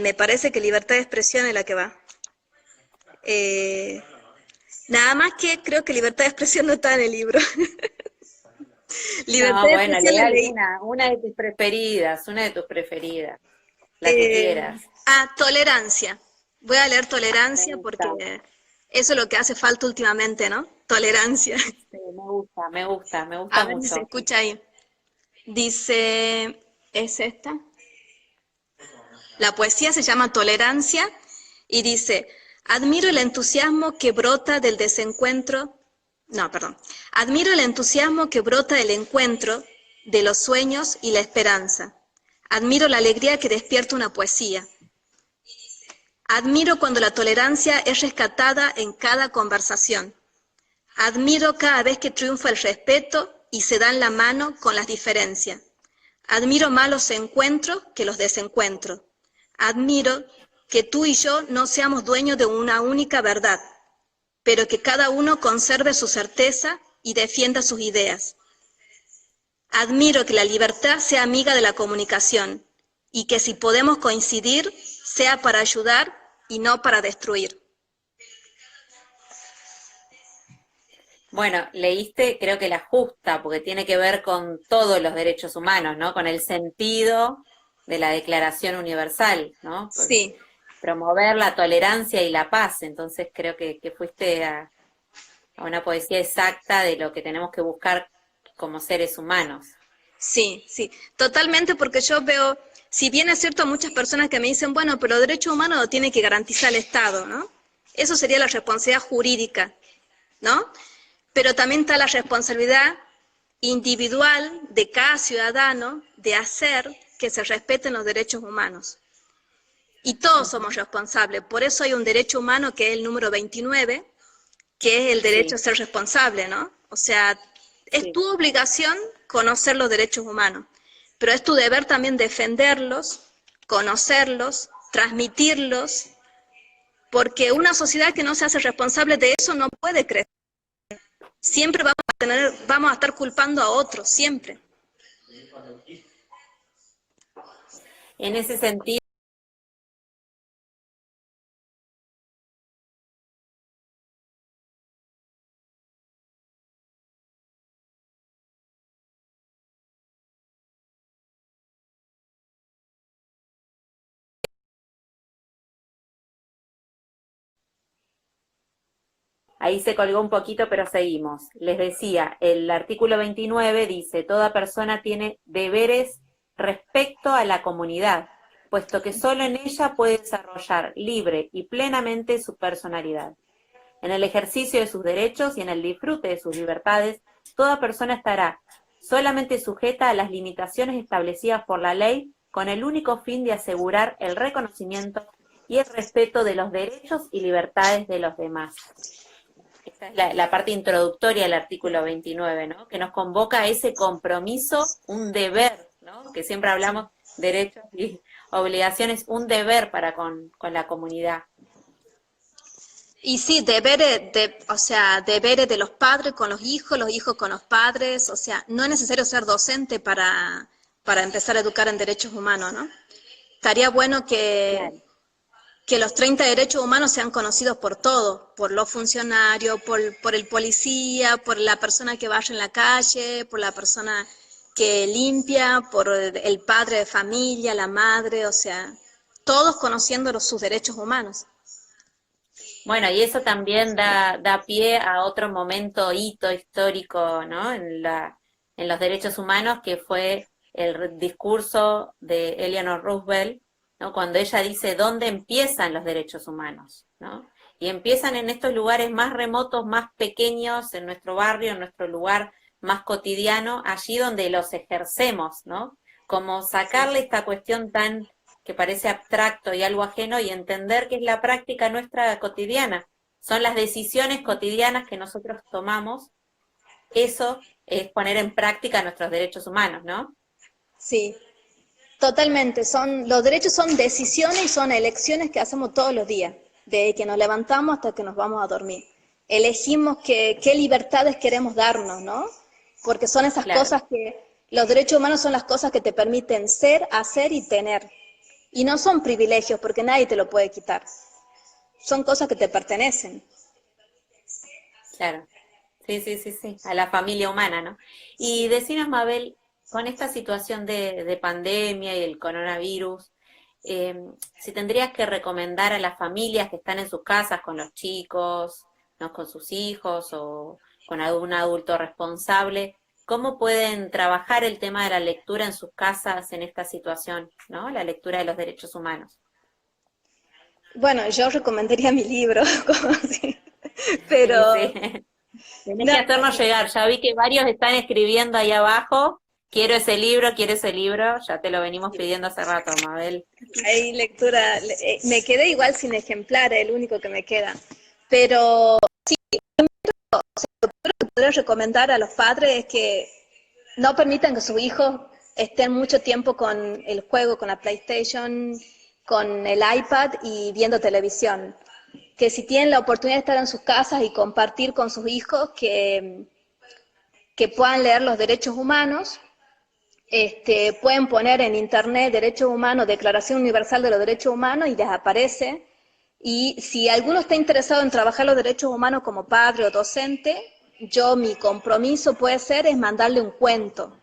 me parece que libertad de expresión es la que va. Eh, Nada más que creo que libertad de expresión no está en el libro. Libertad No, de bueno, expresión lee la leí. una de tus preferidas, la que quieras. Tolerancia. Voy a leer Me tolerancia gusta, porque eso es lo que hace falta últimamente, ¿no? Tolerancia. sí, me A gusta ver si se mucho. escucha ahí. Dice, ¿es esta? La poesía se llama Tolerancia y dice, admiro el entusiasmo que brota del desencuentro, no, perdón, admiro el entusiasmo que brota del encuentro de los sueños y la esperanza. Admiro la alegría que despierta una poesía. Admiro cuando la tolerancia es rescatada en cada conversación. Admiro cada vez que triunfa el respeto y se dan la mano con las diferencias. Admiro más los encuentros que los desencuentros. Admiro que tú y yo no seamos dueños de una única verdad, pero que cada uno conserve su certeza y defienda sus ideas. Admiro que la libertad sea amiga de la comunicación y que si podemos coincidir, sea para ayudar y no para destruir. Bueno, leíste creo que la justa, porque tiene que ver con todos los derechos humanos, ¿no? Con el sentido de la Declaración Universal, ¿no? Pues, Sí, promover la tolerancia y la paz. Entonces creo que fuiste a una poesía exacta de lo que tenemos que buscar como seres humanos. sí, sí, totalmente, porque yo veo, si bien es cierto, muchas personas que me dicen, bueno, pero los derechos humanos lo tiene que garantizar el Estado, ¿no? Eso sería la responsabilidad jurídica, ¿no? Pero también está la responsabilidad individual de cada ciudadano de hacer que se respeten los derechos humanos. Y todos somos Ujú. responsables. Por eso hay un derecho humano que es el número 29, que es el derecho a Sí, ser responsable, ¿no? O sea, es sí. tu obligación conocer los derechos humanos, pero es tu deber también defenderlos, conocerlos, transmitirlos, porque una sociedad que no se hace responsable de eso no puede crecer. Siempre vamos a estar culpando a otros, siempre. En ese sentido, ahí se colgó un poquito, pero seguimos. Les decía, el artículo 29 dice, toda persona tiene deberes respecto a la comunidad, puesto que solo en ella puede desarrollar libre y plenamente su personalidad. En el ejercicio de sus derechos y en el disfrute de sus libertades, toda persona estará solamente sujeta a las limitaciones establecidas por la ley con el único fin de asegurar el reconocimiento y el respeto de los derechos y libertades de los demás. Esta es la parte introductoria del artículo 29, ¿no? Que nos convoca a ese compromiso, un deber, ¿no? Que siempre hablamos derechos y obligaciones, un deber para con la comunidad. Y sí, o sea, deberes de los hijos con los padres, o sea, no es necesario ser docente para empezar a educar en derechos humanos, ¿no? Estaría bueno Claro. que los 30 derechos humanos sean conocidos por todos, por los funcionarios, por el policía, por la persona que vaya en la calle, por la persona que limpia, por el padre de familia, la madre, o sea, todos conociendo sus derechos humanos. Bueno, y eso también da pie a otro momento, hito histórico, ¿no? En los derechos humanos, que fue el discurso de Eleanor Roosevelt, ¿no? Cuando ella dice dónde empiezan los derechos humanos, ¿no? Y empiezan en estos lugares más remotos, más pequeños, en nuestro barrio, en nuestro lugar más cotidiano, allí donde los ejercemos, ¿no? Como sacarle esta cuestión tan que parece abstracto y algo ajeno y entender que es la práctica nuestra cotidiana. Son las decisiones cotidianas que nosotros tomamos. Eso es poner en práctica nuestros derechos humanos, ¿no? Sí, totalmente. Los derechos son decisiones y son elecciones que hacemos todos los días, desde que nos levantamos hasta que nos vamos a dormir. Elegimos qué libertades queremos darnos, ¿no? Porque son esas Claro. cosas los derechos humanos son las cosas que te permiten ser, hacer y tener. Y no son privilegios porque nadie te lo puede quitar. Son cosas que te pertenecen. claro. Sí, sí, sí, sí, a la familia humana, ¿no? Y decinos, Mabel, con esta situación de pandemia y el coronavirus, eh, si tendrías que recomendar a las familias que están en sus casas con los chicos, ¿no? Con sus hijos o con algún adulto responsable, ¿cómo pueden trabajar el tema de la lectura en sus casas en esta situación, ¿no? La lectura de los derechos humanos. Bueno, yo recomendaría mi libro, como si- Sí, pero sí. Tenés no, que hacernos llegar. Ya vi que varios están escribiendo ahí abajo. Quiero ese libro, quiero ese libro. Ya te lo venimos pidiendo hace rato, Mabel. hay lectura, me quedé igual sin ejemplar, el único que me queda. Pero podría recomendar a los padres es que no permitan que sus hijos estén mucho tiempo con el juego, con la PlayStation, con el iPad y viendo televisión. Que si tienen la oportunidad de estar en sus casas y compartir con sus hijos, que puedan leer los derechos humanos. Pueden poner en internet derechos humanos, Declaración Universal de los Derechos Humanos y les aparece. Y si alguno está interesado en trabajar los derechos humanos como padre o docente, mi compromiso puede ser es mandarle un cuento.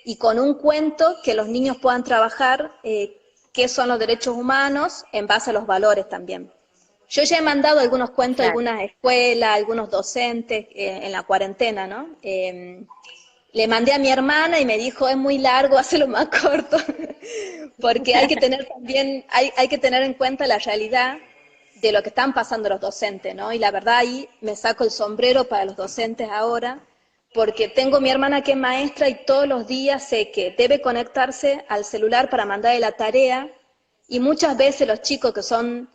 Y con un cuento que los niños puedan trabajar qué son los derechos humanos en base a los valores también. Yo ya he mandado algunos cuentos a Claro. algunas escuelas, a algunos docentes en la cuarentena, ¿no? Le mandé a mi hermana y me dijo, es muy largo, hazlo más corto, porque hay que tener también, hay que tener en cuenta la realidad de lo que están pasando los docentes, ¿no? Y la verdad ahí me saco el sombrero para los docentes ahora, porque tengo mi hermana que es maestra y todos los días sé que debe conectarse al celular para mandarle la tarea y muchas veces los chicos que son,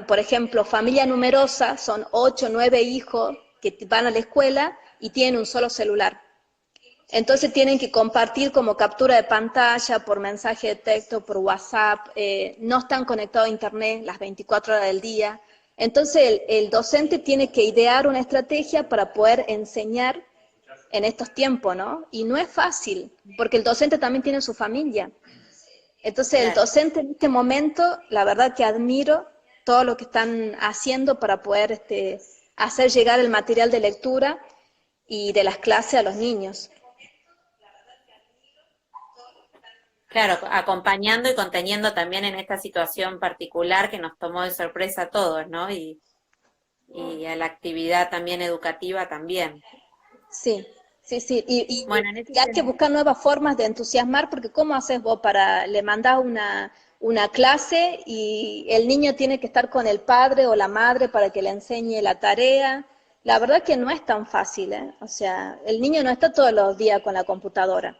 por ejemplo, familia numerosa, son 8 o 9 hijos que van a la escuela y tienen un solo celular. Entonces tienen que compartir como captura de pantalla, por mensaje de texto, por WhatsApp, no están conectados a Internet las 24 horas del día. Entonces el docente tiene que idear una estrategia para poder enseñar en estos tiempos, ¿no? Y no es fácil, porque el docente también tiene su familia. Entonces el Claro. docente en este momento, la verdad que admiro todo lo que están haciendo para poder hacer llegar el material de lectura y de las clases a los niños. Claro, acompañando y conteniendo también en esta situación particular que nos tomó de sorpresa a todos, ¿no? Y a la actividad también educativa también. Sí, sí, sí. Bueno, en ese Y hay que buscar nuevas formas de entusiasmar, porque ¿cómo haces vos para, le mandás una clase y el niño tiene que estar con el padre o la madre para que le enseñe la tarea? La verdad que no es tan fácil, ¿eh? O sea, el niño no está todos los días con la computadora.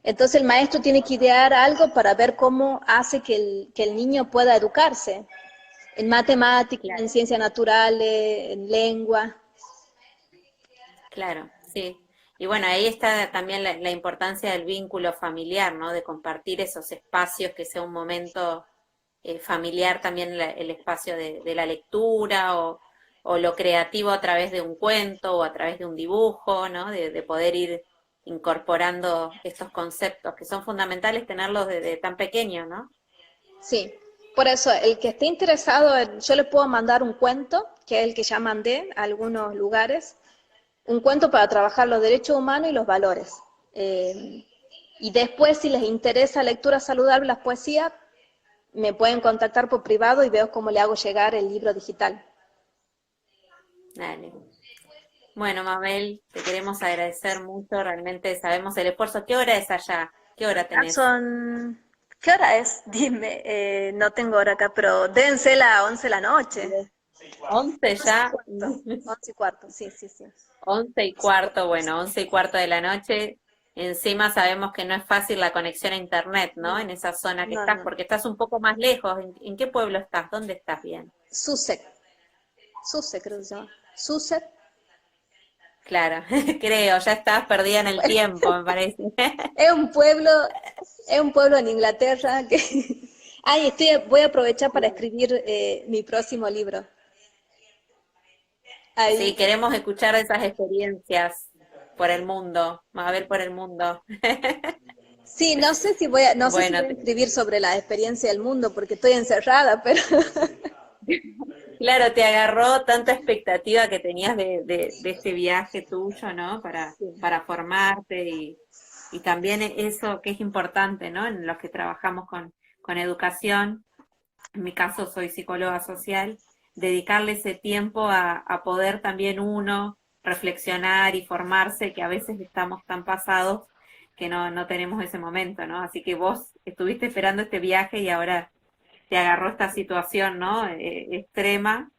Entonces el maestro tiene que idear algo para ver cómo hace que el niño pueda educarse en matemáticas, claro, en ciencias naturales, en lengua. claro, sí. Y bueno, ahí está también la importancia del vínculo familiar, ¿no? De compartir esos espacios, que sea un momento familiar también el espacio de la lectura o lo creativo a través de un cuento o a través de un dibujo, ¿no? De poder ir incorporando estos conceptos que son fundamentales tenerlos desde tan pequeño, ¿no? Sí, por eso el que esté interesado, yo le puedo mandar un cuento, que es el que ya mandé a algunos lugares, un cuento para trabajar los derechos humanos y los valores. Eh, y después, si les interesa lectura saludable, las poesías, me pueden contactar por privado y veo cómo le hago llegar el libro digital. Dale. Bueno, Mabel, te queremos agradecer mucho, realmente sabemos el esfuerzo. ¿Qué hora es allá? ¿Qué hora Ah, tenés? ¿qué hora es? Dime, no tengo hora acá, pero deben ser las 11 de la noche. 11 11 y ya. cuarto, 11 y cuarto, sí, sí, sí. 11:15, bueno, 11:15 de la noche. Encima sabemos que no es fácil la conexión a internet, ¿no? En esa zona que No, estás, no. porque estás un poco más lejos. ¿En qué pueblo estás? ¿Dónde estás bien? Susek, Susek creo que se llama. Susek. Claro, creo, ya estás perdida en el tiempo, me parece. Es un pueblo, es un pueblo en Inglaterra que... Ay, voy a aprovechar para escribir mi próximo libro. Sí, Ahí. queremos escuchar esas experiencias por el mundo, Mabel por el mundo. Sí, no sé si Bueno, voy a escribir sobre la experiencia del mundo porque estoy encerrada, pero Claro, te agarró tanta expectativa que tenías de este viaje tuyo, ¿no? Para formarte y también eso que es importante, ¿no? En los que trabajamos con educación, en mi caso soy psicóloga social, dedicarle ese tiempo a poder también uno reflexionar y formarse, que a veces estamos tan pasados que no tenemos ese momento, ¿no? Así que vos estuviste esperando este viaje y ahora te agarró esta situación, ¿no? Extrema,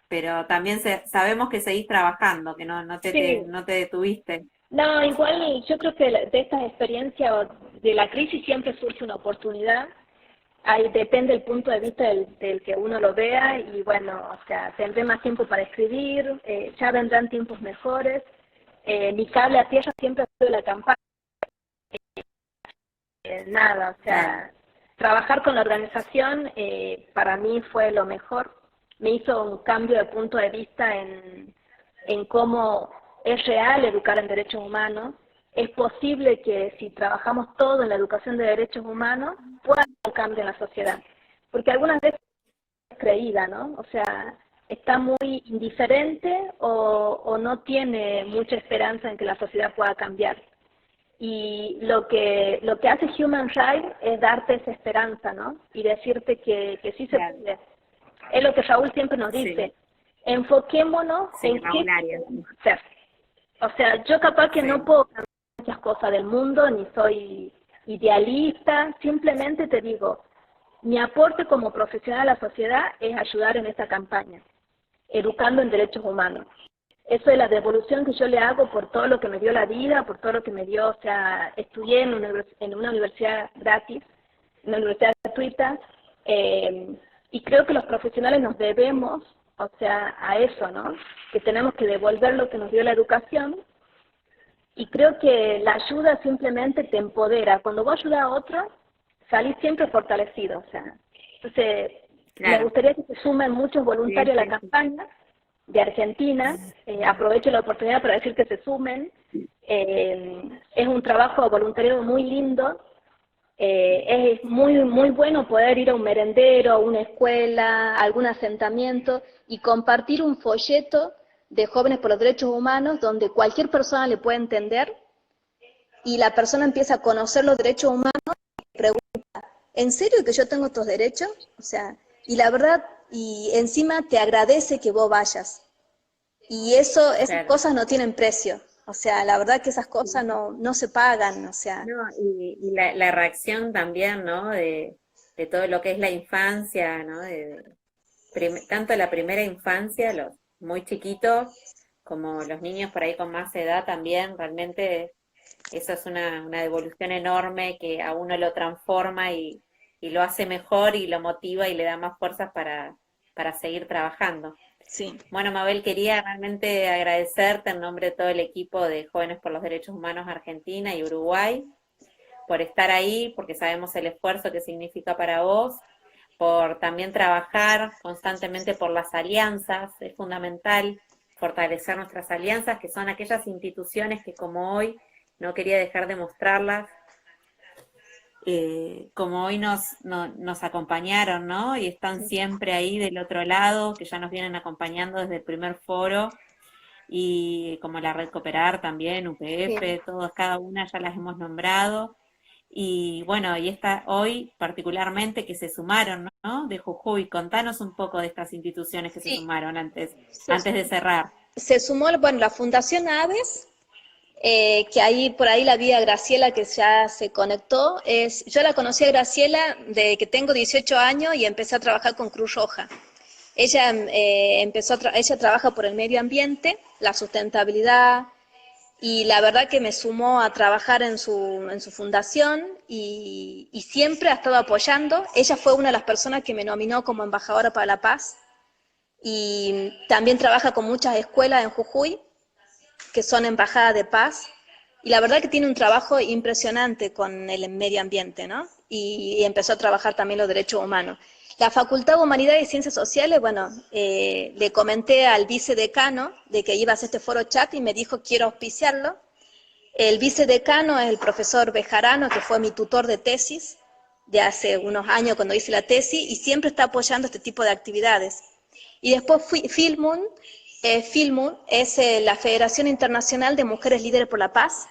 pero también sabemos que seguís trabajando, que Sí, no te detuviste. no, igual yo creo que de estas experiencias o de la crisis siempre surge una oportunidad. Ahí depende el punto de vista del que uno lo vea y bueno, o sea, tendré más tiempo para escribir, ya vendrán tiempos mejores. Mi cable a tierra siempre ha sido la campaña, nada, o Claro, sea, trabajar con la organización para mí fue lo mejor. Me hizo un cambio de punto de vista en cómo es real educar en derechos humanos. Es posible que si trabajamos todo en la educación de derechos humanos, pueda haber un cambio en la sociedad. Porque algunas veces es creída, ¿no? O sea, está muy indiferente o no tiene mucha esperanza en que la sociedad pueda cambiar. Y lo que hace Human Rights es darte esa esperanza, ¿no? Y decirte que sí se claro, puede. Es lo que Raúl siempre nos sí, dice, enfoquémonos sí, en qué Raúl Arias, queremos hacer. O sea, yo capaz que no sí, puedo cambiar muchas cosas del mundo, ni soy idealista, simplemente te digo, mi aporte como profesional a la sociedad es ayudar en esta campaña, educando en derechos humanos. Eso es la devolución que yo le hago por todo lo que me dio la vida, por todo lo que me dio, o sea, estudié en una universidad gratis, una universidad gratuita, y creo que los profesionales nos debemos, o sea, a eso, ¿no? Que tenemos que devolver lo que nos dio la educación, y creo que la ayuda simplemente te empodera. Cuando vos ayudas a otro, salís siempre fortalecido, o sea, entonces me claro, gustaría que se sumen muchos sí, voluntarios a la sí, sí, campaña de Argentina. Aprovecho la oportunidad para decir que se sumen. Es un trabajo voluntariado muy lindo. Es muy bueno poder ir a un merendero, a una escuela, a algún asentamiento y compartir un folleto de Jóvenes por los Derechos Humanos donde cualquier persona le puede entender y la persona empieza a conocer los derechos humanos y pregunta, ¿en serio que yo tengo estos derechos? O sea, y la verdad, y encima te agradece que vos vayas. Y eso, esas claro. cosas no tienen precio. O sea, la verdad que esas cosas no se pagan. O sea, No, y la reacción también, ¿no? De todo lo que es la infancia, ¿no? Tanto la primera infancia, los muy chiquitos, como los niños por ahí con más edad también, realmente eso es una devolución enorme que a uno lo transforma y lo hace mejor y lo motiva y le da más fuerzas para seguir trabajando. sí. Bueno, Mabel, quería realmente agradecerte en nombre de todo el equipo de Jóvenes por los Derechos Humanos Argentina y Uruguay por estar ahí, porque sabemos el esfuerzo que significa para vos, por también trabajar constantemente por las alianzas, es fundamental fortalecer nuestras alianzas, que son aquellas instituciones que como hoy, no quería dejar de mostrarlas, como hoy nos acompañaron, ¿no? Y están siempre ahí del otro lado, que ya nos vienen acompañando desde el primer foro, y como la Red Cooperar también, Sí. UPF, todos, cada una ya las hemos nombrado. Y bueno, y esta hoy particularmente que se sumaron, ¿no? De Jujuy, contanos un poco de estas instituciones que se Sí, sumaron se, antes de cerrar. se sumó, bueno, la Fundación Aves, que ahí por ahí la vi a Graciela que ya se conectó. Yo la conocí a Graciela de que tengo 18 años y empecé a trabajar con Cruz Roja. Ella, ella trabaja por el medio ambiente, la sustentabilidad, y la verdad que me sumó a trabajar en su fundación y siempre ha estado apoyando. Ella fue una de las personas que me nominó como embajadora para la paz y también trabaja con muchas escuelas en Jujuy que son embajadas de paz y la verdad que tiene un trabajo impresionante con el medio ambiente, ¿no? Y empezó a trabajar también los derechos humanos. La Facultad de Humanidades y Ciencias Sociales, bueno, le comenté al vicedecano de que iba a hacer este foro chat y me dijo quiero auspiciarlo. El vicedecano es el profesor Bejarano, que fue mi tutor de tesis de hace unos años cuando hice la tesis y siempre está apoyando este tipo de actividades. Y después Filmun. Filmun es la Federación Internacional de Mujeres Líderes por la Paz,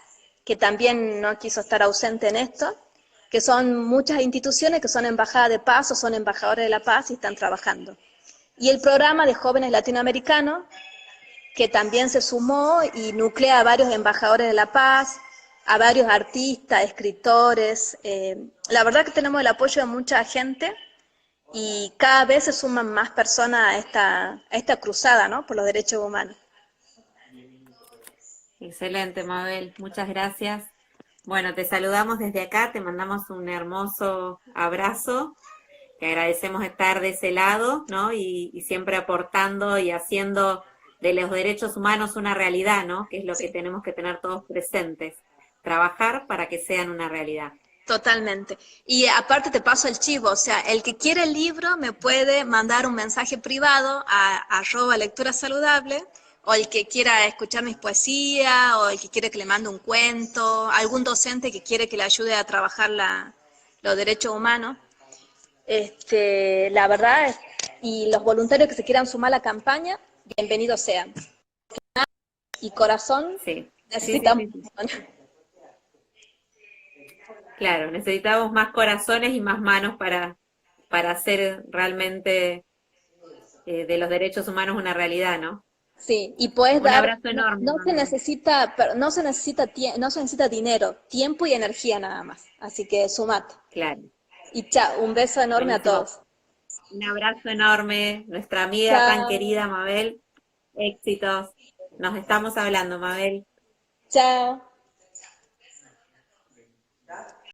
que también no quiso estar ausente en esto, que son muchas instituciones que son embajadas de paz o son embajadores de la paz y están trabajando. Y el programa de jóvenes latinoamericanos, que también se sumó y nuclea a varios embajadores de la paz, a varios artistas, escritores. La verdad que tenemos el apoyo de mucha gente y cada vez se suman más personas a esta cruzada, ¿no?, por los derechos humanos. Excelente, Mabel, muchas gracias. Bueno, te saludamos desde acá, te mandamos un hermoso abrazo, te agradecemos estar de ese lado, ¿no? Y siempre aportando y haciendo de los derechos humanos una realidad, ¿no? Que es lo que tenemos que tener todos presentes, trabajar para que sean una realidad. Totalmente. Y aparte te paso el chivo, o sea, el que quiere el libro me puede mandar un mensaje privado a @lectura saludable, o el que quiera escuchar mis poesías, o el que quiere que le mande un cuento, algún docente que quiere que le ayude a trabajar los derechos humanos. La verdad, y los voluntarios que se quieran sumar a la campaña, bienvenidos sean. Y corazón, Sí. necesitamos. Sí. Claro, necesitamos más corazones y más manos para hacer realmente de los derechos humanos una realidad, ¿no? Sí, y puedes Un dar, abrazo enorme, no se Manuel. necesita, no se necesita dinero, tiempo y energía nada más. Así que sumate. Claro, Y chao, un beso enorme a buenísimo. todos. Un abrazo enorme, nuestra amiga tan Chao, querida Mabel. Éxitos. Nos estamos hablando, Mabel. chao.